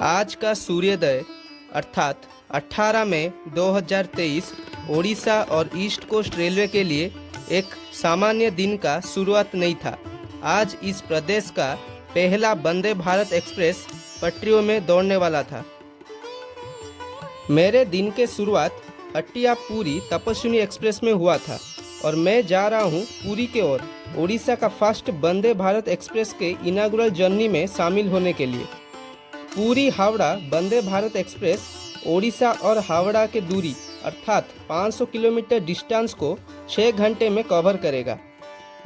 आज का सूर्योदय अर्थात 18 मई 2023 ओडिशा और ईस्ट कोस्ट रेलवे के लिए एक सामान्य दिन का शुरुआत नहीं था। आज इस प्रदेश का पहला वंदे भारत एक्सप्रेस पटरियों में दौड़ने वाला था। मेरे दिन के शुरुआत अट्टियापुरी तपस्विनी एक्सप्रेस में हुआ था और मैं जा रहा हूँ पुरी के ओर ओडिशा का फर्स्ट वंदे भारत एक्सप्रेस के इनागुरल जर्नी में शामिल होने के लिए। पुरी हावड़ा वंदे भारत एक्सप्रेस ओडिशा और हावड़ा के दूरी अर्थात 500 किलोमीटर डिस्टेंस को 6 घंटे में कवर करेगा।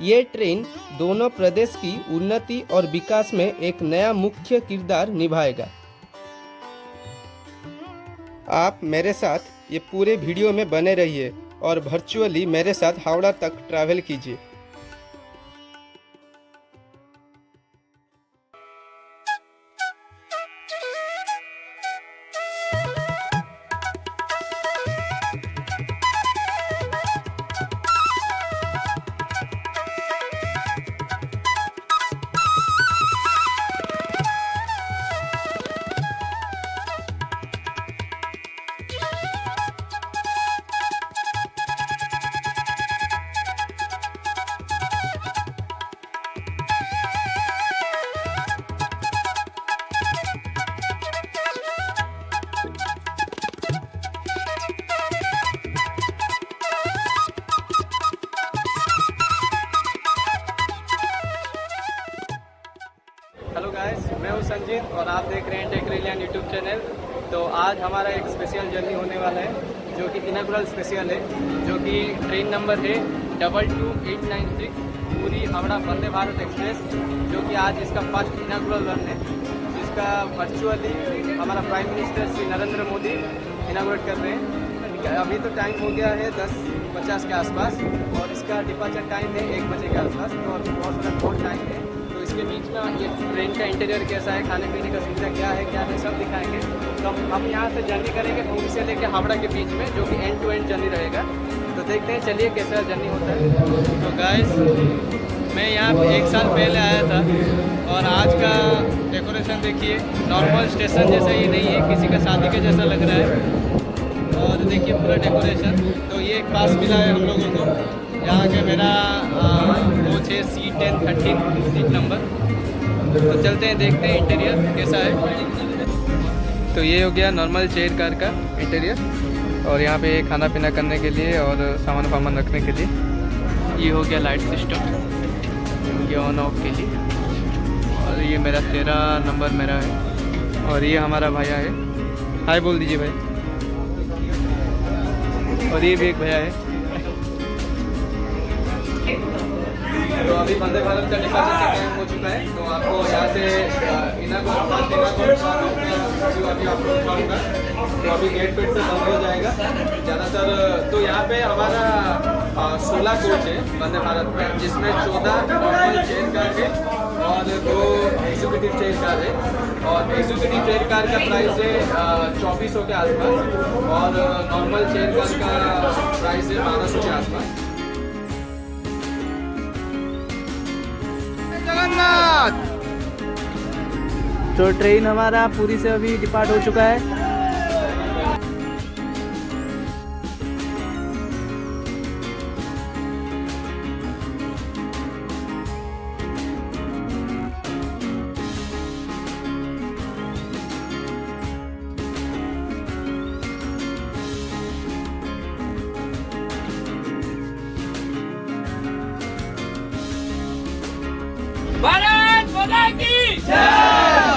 ये ट्रेन दोनों प्रदेश की उन्नति और विकास में एक नया मुख्य किरदार निभाएगा। आप मेरे साथ ये पूरे वीडियो में बने रहिए और वर्चुअली मेरे साथ हावड़ा तक ट्रैवल कीजिए। हेलो गाइस, मैं हूं संजीत और आप देख रहे हैं टेक रेलियन यूट्यूब चैनल। तो आज हमारा एक स्पेशल जर्नी होने वाला है जो कि इनागुरल स्पेशल है, जो कि ट्रेन नंबर है 22896 पूरी हावड़ा वंदे भारत एक्सप्रेस, जो कि आज इसका फर्स्ट इनागुरल रन है। इसका वर्चुअली हमारा prime minister Shri Narendra Modi inaugurate कर रहे हैं। अभी तो टाइम हो गया है 10:50 के आसपास और इसका डिपार्चर टाइम है 1 बजे के आसपास। तो और बहुत सारा बहुत टाइम है। तो इसके बीच में ये ट्रेन का इंटीरियर कैसा है, खाने पीने का सुविधा क्या है सब दिखाएंगे। तो हम यहाँ से जर्नी करेंगे पुरी से लेकर हावड़ा के बीच में, जो कि एंड टू एंड जर्नी रहेगा। तो देखते हैं, चलिए कैसा जर्नी होता है। तो गाइस, मैं यहाँ पे 1 साल पहले आया था और आज का डेकोरेशन देखिए, नॉर्मल स्टेशन जैसा ही नहीं है, किसी का शादी के जैसा लग रहा है। और देखिए पूरा डेकोरेशन। तो ये एक पास मिला है हम लोगों को, यहाँ के मेरा कोच है C10 13 सीट नंबर। तो चलते हैं, देखते हैं इंटीरियर कैसा है। तो ये हो गया नॉर्मल चेयर कार का इंटीरियर और यहाँ पे खाना पीना करने के लिए और सामान वामान रखने के लिए ये हो गया लाइट सिस्टम, ये ऑन ऑफ के लिए। और ये मेरा 13 नंबर मेरा है और ये हमारा भैया है। हाय बोल दीजिए भाई। और ये भी एक भैया है। तो अभी वंदे भारत का डिपार्चर का टाइम हो चुका है। तो आपको यहाँ से अभी आपको दिखाऊंगा। तो अभी गेट पेट से बंद हो जाएगा ज़्यादातर। तो यहाँ पे हमारा 16 कोच है वंदे भारत में, जिसमें 14 नॉर्मल चेयर कार है और 2 एग्जीक्यूटिव चेयर कार है। और एग्जीक्यूटिव चेयर कार का प्राइस है 2400 के आसपास और नॉर्मल चेयर कार का प्राइस है 1200 के आसपास। जगन्नाथ। तो ट्रेन हमारा पुरी से अभी डिपार्ट हो चुका है। भारत माता की जय!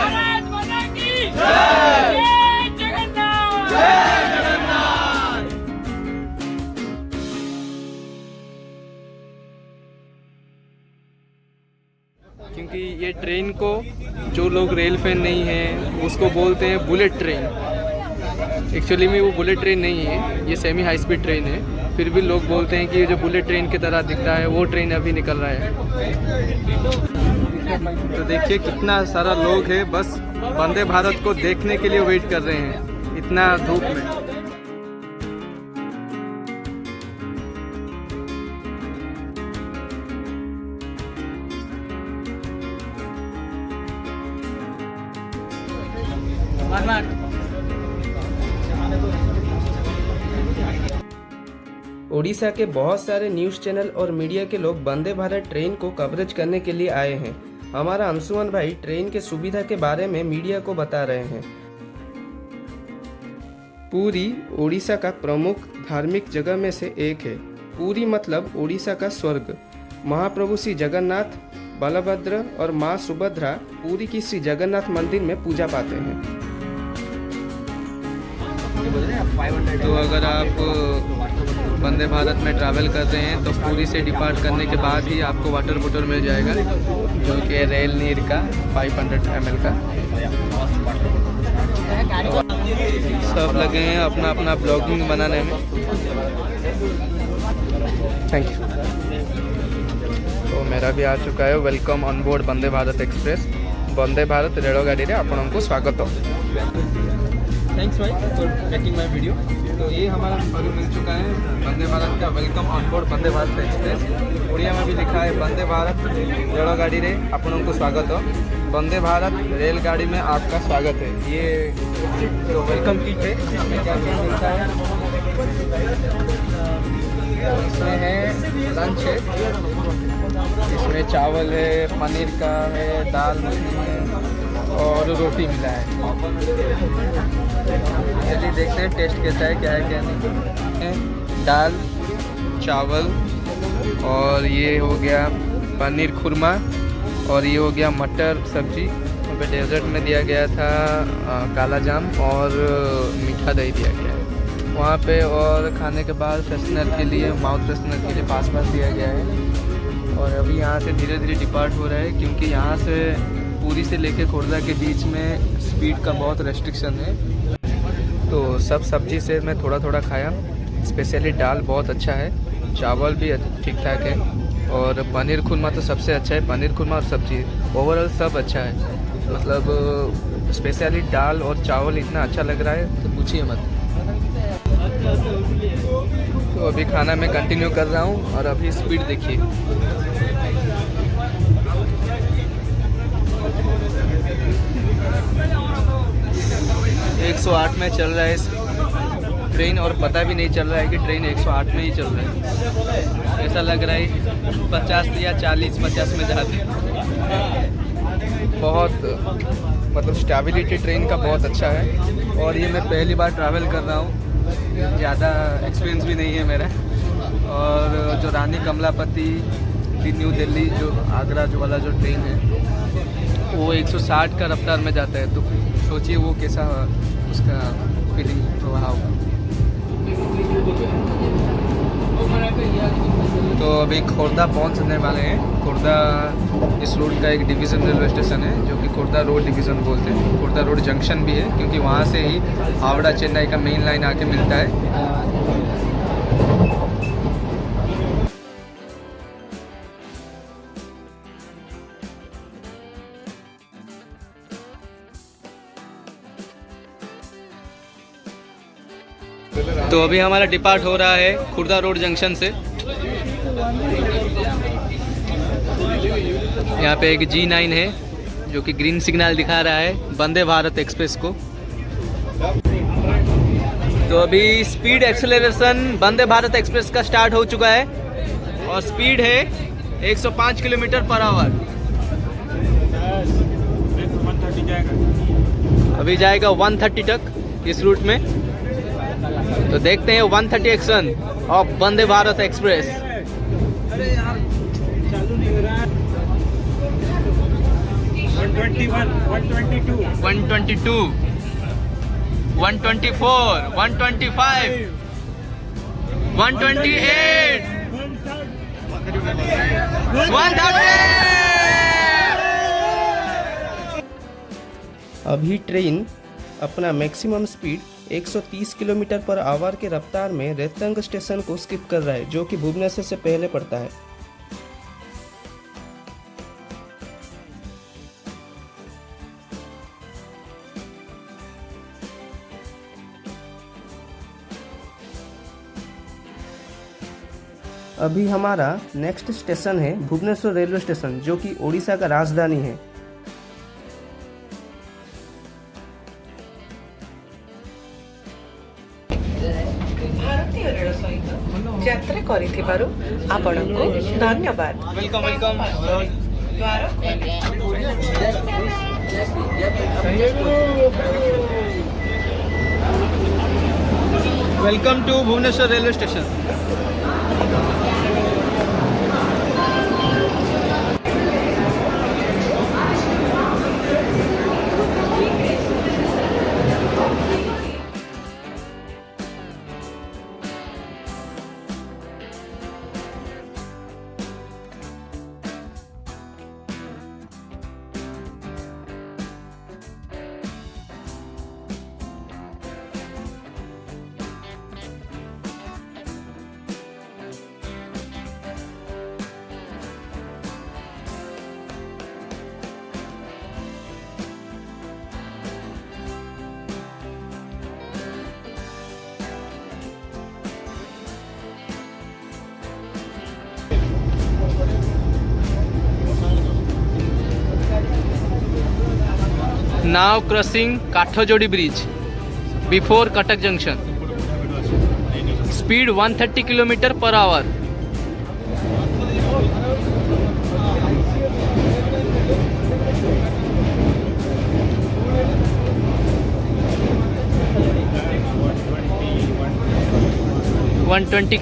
भारत माता की जय! जय जगन्नाथ! जय जगन्नाथ! क्योंकि ये ट्रेन को जो लोग रेल फैन नहीं हैं उसको बोलते हैं बुलेट ट्रेन। एक्चुअली में वो बुलेट ट्रेन नहीं है, ये सेमी हाई स्पीड ट्रेन है। फिर भी लोग बोलते हैं कि ये जो बुलेट ट्रेन की तरह दिखता है वो ट्रेन अभी निकल रहा है। तो देखिए कितना सारा लोग है, बस वंदे भारत को देखने के लिए वेट कर रहे हैं इतना धूप में। ओडिशा के बहुत सारे न्यूज़ चैनल और मीडिया के लोग वंदे भारत ट्रेन को कवरेज करने के लिए आए हैं। हमारा अंशुमन भाई ट्रेन के सुविधा के बारे में मीडिया को बता रहे हैं। पुरी ओडिशा का प्रमुख धार्मिक जगह में से एक है। पुरी मतलब ओडिशा का स्वर्ग। महाप्रभु श्री जगन्नाथ, बलभद्र और माँ सुभद्रा पुरी की श्री जगन्नाथ मंदिर में पूजा पाते हैं। तो अगर आप वंदे भारत में ट्रैवल कर रहे हैं तो पुरी से डिपार्ट करने के बाद ही आपको वाटर बोतल मिल जाएगा, जो कि रेल नीर का 500 ml का। सब लगे हैं अपना अपना ब्लॉगिंग बनाने में। Thank you. तो मेरा भी आ चुका है welcome on board Vande Bharat express. Vande Bharat rail गाड़ी रे आपको स्वागत। थैंक्स भाई फॉर मेकिंग माय वीडियो। तो ये हमारा अभी मिल चुका है वंदे भारत का welcome on board Vande Bharat express. Odia में भी लिखा है वंदे भारत रेल गाड़ी रे आपको स्वागत। वंदे भारत रेलगाड़ी में आपका स्वागत है। ये तो वेलकम किट है, इसमें क्या क्या मिलता है। इसमें है लंच है, इसमें चावल है, पनीर का है, दाल मखनी है और रोटी मिला है। चलिए देखते हैं टेस्ट कैसा है, क्या है क्या नहीं है। दाल, चावल और ये हो गया पनीर खुरमा और ये हो गया मटर सब्जी। वहाँ पे डेजर्ट में दिया गया था काला जाम और मीठा दही दिया गया है वहाँ पे। और खाने के बाद फ्रेशनर के लिए, माउथ फ्रेशनर के लिए पास दिया गया है। और अभी यहाँ से धीरे धीरे डिपार्ट हो रहा है, क्योंकि यहाँ से पुरी से लेके खोर्धा के बीच में स्पीड का बहुत रेस्ट्रिक्शन है। तो सब सब्जी से मैं थोड़ा थोड़ा खाया। स्पेशली दाल बहुत अच्छा है, चावल भी ठीक ठाक है और पनीर खुरमा तो सबसे अच्छा है। पनीर खुरमा और सब्जी ओवरऑल सब अच्छा है। मतलब स्पेशली दाल और चावल इतना अच्छा लग रहा है तो पूछिए मत। तो अभी खाना मैं कंटिन्यू कर रहा हूँ और अभी स्पीड देखिए। 108 में चल रहा है ट्रेन और पता भी नहीं चल रहा है कि ट्रेन 108 में ही चल रहा है। ऐसा लग रहा है 50 या 40-50 में जाते। बहुत मतलब स्टेबिलिटी ट्रेन का बहुत अच्छा है। और ये मैं पहली बार ट्रैवल कर रहा हूँ, ज़्यादा एक्सपीरियंस भी नहीं है मेरा। और जो रानी कमलापति न्यू दिल्ली जो आगरा जो वाला जो ट्रेन है वो 160 का रफ्तार में जाता है। तो सोचिए वो कैसा उसका फीलिंग प्रभाव होगा। तो अभी खोर्धा पहुंचने वाले हैं। खोर्धा इस रूट का एक डिवीज़न रेलवे स्टेशन है जो कि खोर्धा रोड डिवीज़न बोलते हैं। खोर्धा रोड जंक्शन भी है क्योंकि वहाँ से ही हावड़ा चेन्नई का मेन लाइन आके मिलता है। तो अभी हमारा डिपार्ट हो रहा है खुर्दा रोड जंक्शन से। यहाँ पे एक G9 है जो कि ग्रीन सिग्नल दिखा रहा है वंदे भारत एक्सप्रेस को। तो अभी स्पीड एक्सेलरेशन वंदे भारत एक्सप्रेस का स्टार्ट हो चुका है और स्पीड है 105 किलोमीटर पर आवर। अभी जाएगा 130 तक इस रूट में। तो देखते हैं 130 action of Vande Bharat express. अरे यार चालू नहीं हो रहा। 121, 122, 122, 124, 125, 128, 130। अभी ट्रेन अपना maximum speed 130 kilometre per hour के रफ्तार में रेतंग स्टेशन को स्किप कर रहा है, जो कि भुवनेश्वर से पहले पड़ता है। अभी हमारा नेक्स्ट स्टेशन है भुवनेश्वर रेलवे स्टेशन, जो कि ओडिशा का राजधानी है। ଭାରତୀୟ ରେଳ ସହିତ ଯାତ୍ରା କରିଥିବାରୁ ଆପଣଙ୍କୁ ଧନ୍ୟବାଦ। Welcome welcome. ଦ୍ୱାର welcome to Bhubaneswar railway station. Now crossing Kathojodi Bridge before Cuttack Junction. Speed 130 km/h.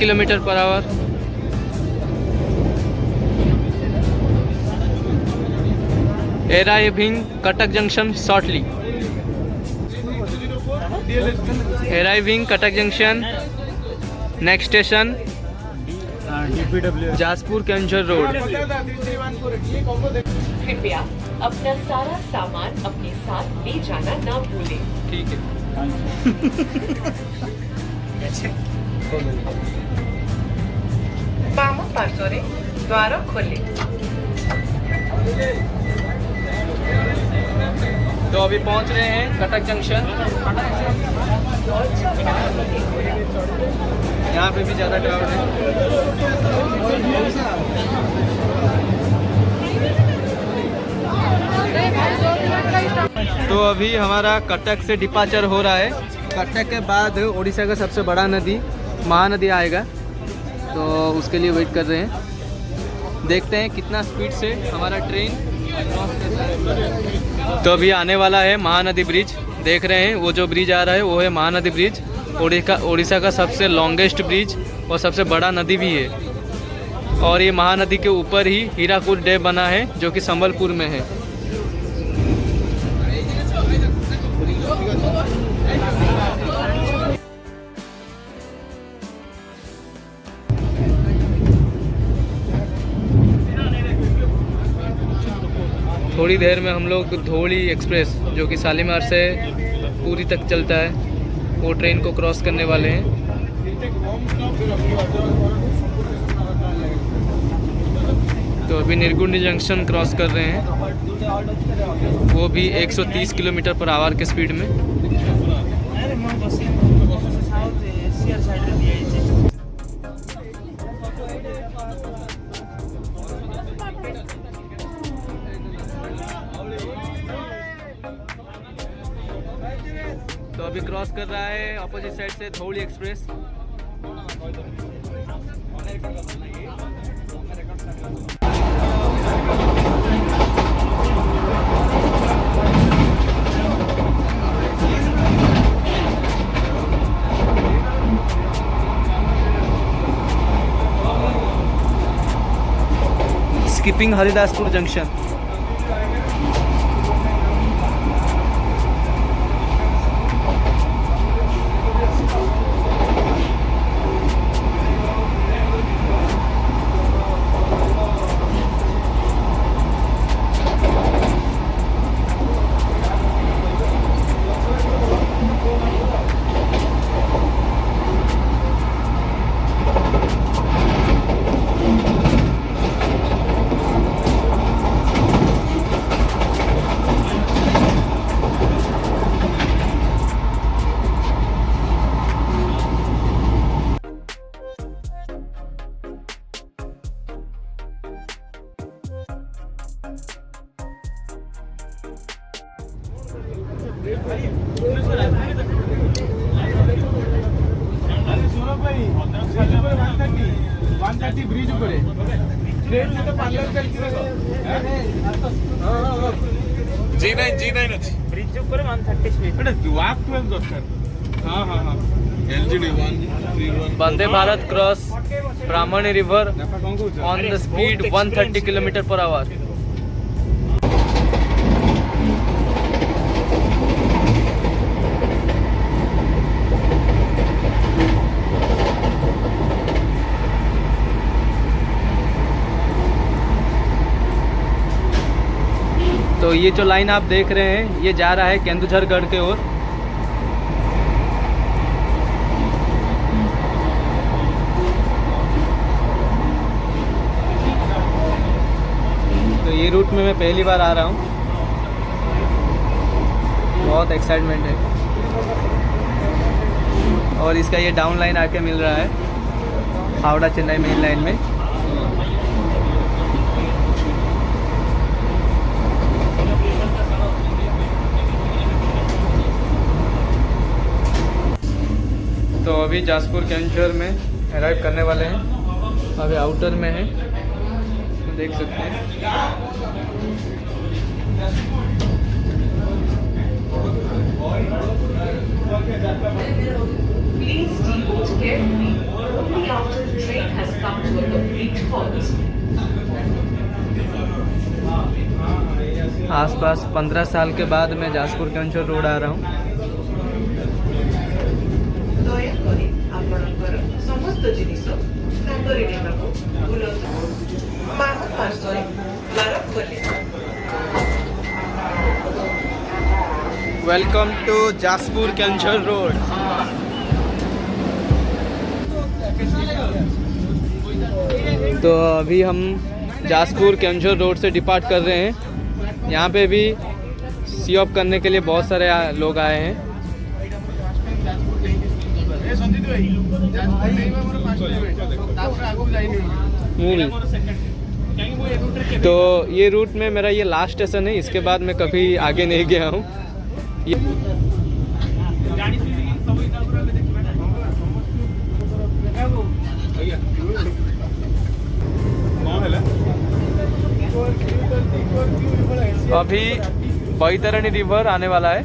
km/h. Arriving Cuttack Junction shortly. Arriving Cuttack Junction. Next station Jajpur Keonjhar road. कृपया अपना सारा सामान अपने साथ ले जाना ना भूलें। ठीक है। ବାମ ପାର୍ଶ୍ୱରେ ଦ୍ୱାର ଖୋଲେ। तो अभी पहुंच रहे हैं कटक जंक्शन। यहाँ पे भी ज़्यादा क्राउड है। तो अभी हमारा कटक से डिपार्चर हो रहा है। कटक के बाद उड़ीसा का सबसे बड़ा नदी महानदी आएगा, तो उसके लिए वेट कर रहे हैं। देखते हैं कितना स्पीड से हमारा ट्रेन क्रॉस करता है। तो अभी आने वाला है महानदी ब्रिज। देख रहे हैं वो जो ब्रिज आ रहा है वो है महानदी ब्रिज। उड़ीसा का सबसे लॉन्गेस्ट ब्रिज और सबसे बड़ा नदी भी है। और ये महानदी के ऊपर ही हीराकुद डैम बना है जो कि संबलपुर में है। थोड़ी देर में हम लोग धौली एक्सप्रेस जो कि शालीमार से पूरी तक चलता है वो ट्रेन को क्रॉस करने वाले हैं। तो अभी निर्गुंडी जंक्शन क्रॉस कर रहे हैं, वो भी 130 km/h के स्पीड में। तो अभी क्रॉस कर रहा है ऑपोजिट साइड से Dhauli express. Skipping Haridaspur junction. 130 bridge ऊपर ट्रेन से तो पार्लर G9 ଅଛି ବ୍ରିଜ ଉପରେ 130 ସ୍ପିଡ୍। ଏଟା ୱାକ୍ 12 ଦରକାର। हां हां हां LGD 131 Vande Bharat cross Brahmani river on the speed 130 kilometre per hour. तो ये जो लाइन आप देख रहे हैं ये जा रहा है केंदुझरगढ़ के ओर। तो ये रूट में मैं पहली बार आ रहा हूँ, बहुत एक्साइटमेंट है। और इसका ये डाउन लाइन आके मिल रहा है हावड़ा चेन्नई मेन लाइन में। तो अभी जासपुर कैंचर में अराइव करने वाले हैं, अभी आउटर में है, देख सकते हैं। Please deboard carefully. The outer train has come to a complete halt. आसपास 15 साल के बाद मैं जासपुर कैंचर रोड आ रहा हूँ। ଦୟାକରି ଆପଣଙ୍କର ସମସ୍ତ ଜିନିଷ ସାଙ୍ଗରେ ନେବାକୁ ଭୁଲନ୍ତୁ। ବାମ ପାର୍ଶ୍ୱରେ ଦ୍ୱାର ଖୋଲେ। Welcome to Jajpur Keonjhar road. तो अभी हम जासपुर कैंचर रोड से डिपार्ट कर रहे हैं। यहाँ पे भी सी ऑफ करने के लिए बहुत सारे लोग आए हैं। तो ये रूट में मेरा ये लास्ट स्टेशन है, इसके बाद मैं कभी आगे नहीं गया हूँ। अभी बैतरणी रिवर आने वाला है।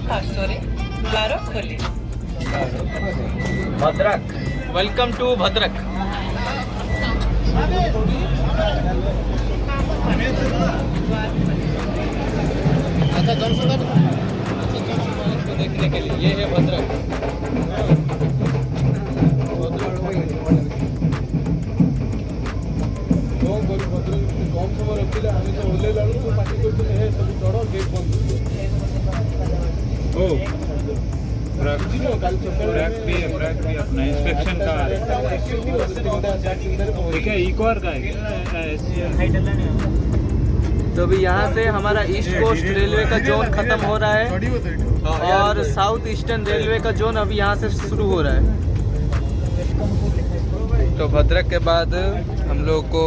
पार्श्वरे द्वार खोले। Bhadrak, welcome to Bhadrak. देखने के लिए ये है भद्रक। ब्रैक भी अपना इंस्पेक्शन का ठीक है, इकोर का है। तो अभी यहाँ से हमारा ईस्ट कोस्ट रेलवे का जोन खत्म हो रहा है और साउथ ईस्टर्न रेलवे का जोन अभी यहाँ से शुरू हो रहा है। तो भद्रक के बाद हम लोग को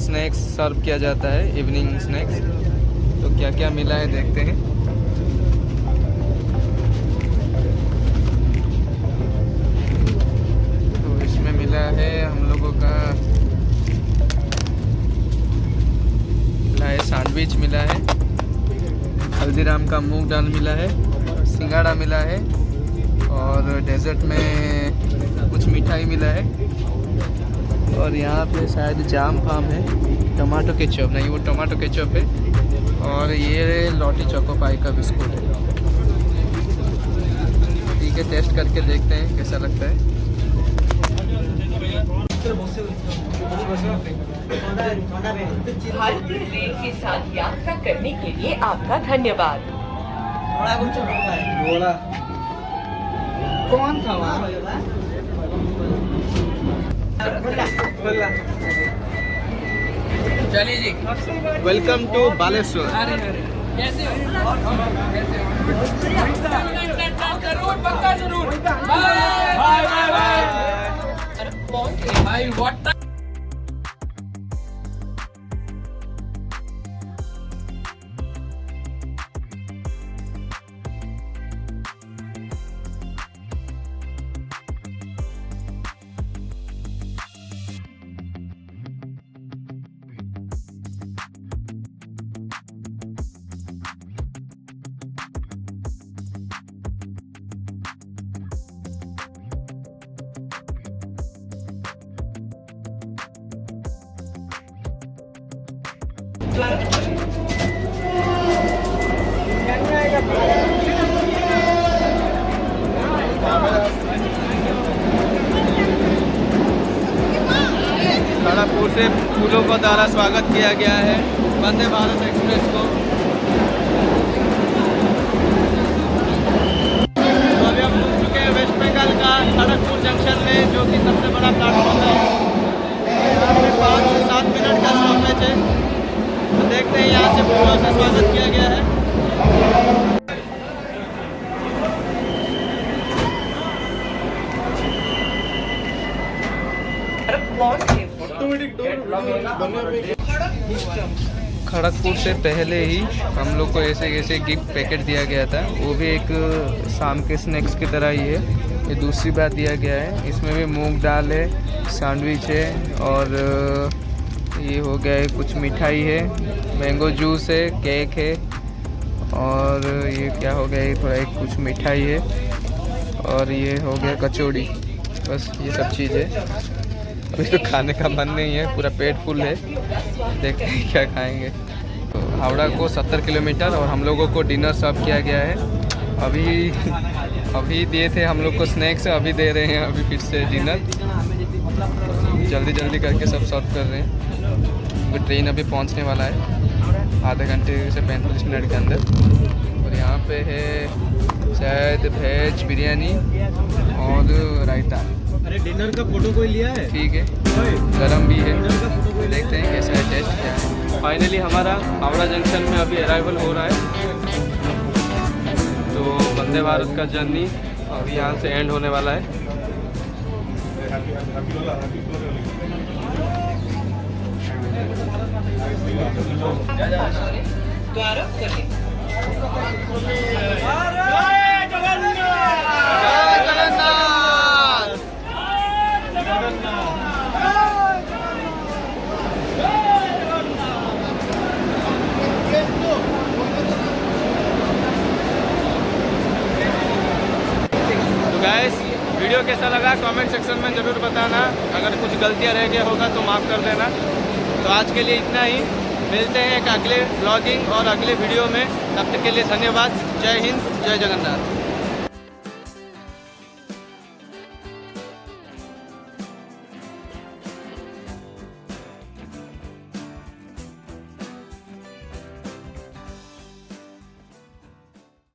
स्नैक्स सर्व किया जाता है, इवनिंग स्नैक्स। तो क्या क्या मिला है देखते हैं। तो इसमें मिला है हम लोगों का सैंडविच मिला है, हल्दीराम का मूंग दाल मिला है, सिंगाड़ा मिला है और डेजर्ट में कुछ मिठाई मिला है। और यहाँ पे शायद जाम फार्म है, टमाटो केचप नहीं, वो टमाटो केचप है। और ये लॉटी चोको पाई का बिस्कुट है। ठीक है, टेस्ट करके देखते हैं कैसा लगता है। भारतीय रेल के साथ यात्रा करने के लिए आपका धन्यवाद। कौन था वहाँ? चलिए जी। Welcome to Baleshwar. कैसे हो? जरूर, पक्का जरूर। Bye bye bye. भाई व्हाट खड़गपुर से फूलों के द्वारा स्वागत किया गया है वंदे भारत एक्सप्रेस को। तो अभी हम पहुंच चुके हैं वेस्ट बंगाल का खड़गपुर जंक्शन में, जो कि सबसे बड़ा प्लेटफॉर्म है। यहाँ पे 5 से 7 मिनट का स्टॉपेज है। तो देखते हैं यहाँ से फूलों से स्वागत किया गया है। खड़गपुर से पहले ही हम लोग को ऐसे ऐसे गिफ्ट पैकेट दिया गया था, वो भी एक शाम के स्नैक्स की तरह ही है। ये दूसरी बार दिया गया है। इसमें भी मूंग दाल है, सैंडविच है और ये हो गया है कुछ मिठाई है, मैंगो जूस है, केक है और ये क्या हो गया है, थोड़ा एक कुछ मिठाई है और ये हो गया कचौड़ी। बस ये सब चीज़ है। अभी तो खाने का मन नहीं है, पूरा पेट फुल है। देखते हैं क्या खाएंगे। तो हावड़ा को 70 किलोमीटर और हम लोगों को डिनर सर्व किया गया है। अभी दिए थे हम लोग को स्नैक्स, अभी दे रहे हैं अभी फिर से डिनर। जल्दी जल्दी करके सब सर्व कर रहे हैं। वो ट्रेन अभी पहुंचने वाला है आधे घंटे से 45 मिनट के अंदर। और यहाँ पे है शायद वेज बिरयानी और रायता। अरे डिनर का फोटो कोई लिया है? ठीक है, गरम भी है। देखते हैं कैसा है, टेस्ट क्या है। फाइनली हमारा हावड़ा जंक्शन में अभी अराइवल हो रहा है। तो वंदे भारत का जर्नी अभी यहाँ से एंड होने वाला है। गाइस, वीडियो कैसा लगा कमेंट सेक्शन में ज़रूर बताना। अगर कुछ गलतियाँ रह गया होगा तो माफ़ कर देना। तो आज के लिए इतना ही। मिलते हैं एक अगले ब्लॉगिंग और अगले वीडियो में। तब तक के लिए धन्यवाद। जय हिंद, जय जगन्नाथ।